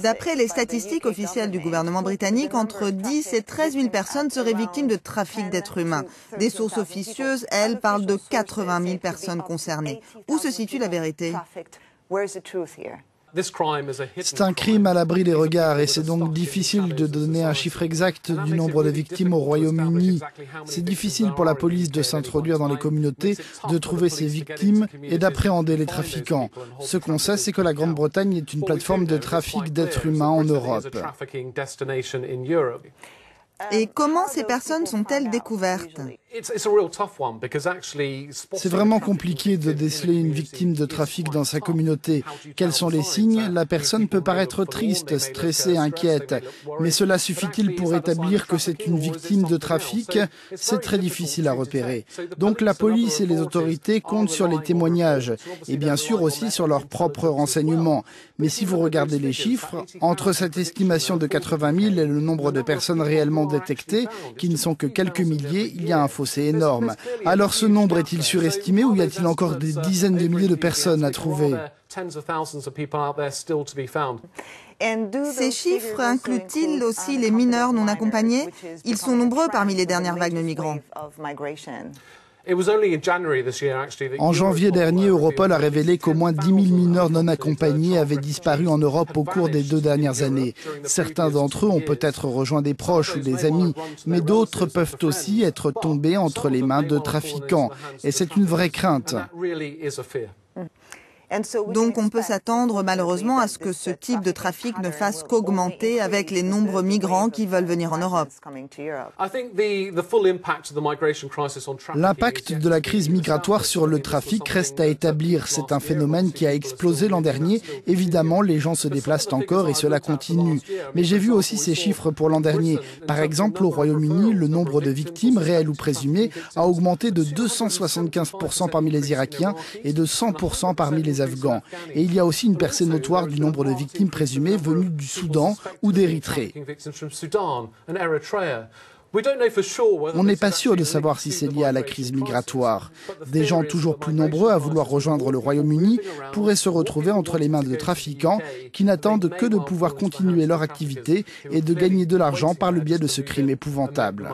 D'après les statistiques officielles du gouvernement britannique, entre 10 et 13 000 personnes seraient victimes de trafic d'êtres humains. Des sources officieuses, elles, parlent de 80 000 personnes concernées. Où se situe la vérité ? C'est un crime à l'abri des regards et c'est donc difficile de donner un chiffre exact du nombre de victimes au Royaume-Uni. C'est difficile pour la police de s'introduire dans les communautés, de trouver ses victimes et d'appréhender les trafiquants. Ce qu'on sait, c'est que la Grande-Bretagne est une plateforme de trafic d'êtres humains en Europe. Et comment ces personnes sont-elles découvertes ? C'est vraiment compliqué de déceler une victime de trafic dans sa communauté. Quels sont les signes? La personne peut paraître triste, stressée, inquiète. Mais cela suffit-il pour établir que c'est une victime de trafic? C'est très difficile à repérer. Donc la police et les autorités comptent sur les témoignages et bien sûr aussi sur leurs propres renseignements. Mais si vous regardez les chiffres, entre cette estimation de 80 000 et le nombre de personnes réellement détectées, qui ne sont que quelques milliers, il y a un fossé énorme. Alors ce nombre est-il surestimé ou y a-t-il encore des dizaines de milliers de personnes à trouver? Ces chiffres incluent-ils aussi les mineurs non accompagnés? Ils sont nombreux parmi les dernières vagues de migrants. En janvier dernier, Europol a révélé qu'au moins 10 000 mineurs non accompagnés avaient disparu en Europe au cours des 2 dernières années. Certains d'entre eux ont peut-être rejoint des proches ou des amis, mais d'autres peuvent aussi être tombés entre les mains de trafiquants. Et c'est une vraie crainte. Donc on peut s'attendre malheureusement à ce que ce type de trafic ne fasse qu'augmenter avec les nombreux migrants qui veulent venir en Europe. L'impact de la crise migratoire sur le trafic reste à établir. C'est un phénomène qui a explosé l'an dernier. Évidemment, les gens se déplacent encore et cela continue. Mais j'ai vu aussi ces chiffres pour l'an dernier. Par exemple, au Royaume-Uni, le nombre de victimes, réelles ou présumées, a augmenté de 275% parmi les Irakiens et de 100% parmi les Afghans. Et il y a aussi une percée notoire du nombre de victimes présumées venues du Soudan ou d'Érythrée. On n'est pas sûr de savoir si c'est lié à la crise migratoire. Des gens toujours plus nombreux à vouloir rejoindre le Royaume-Uni pourraient se retrouver entre les mains de trafiquants qui n'attendent que de pouvoir continuer leur activité et de gagner de l'argent par le biais de ce crime épouvantable.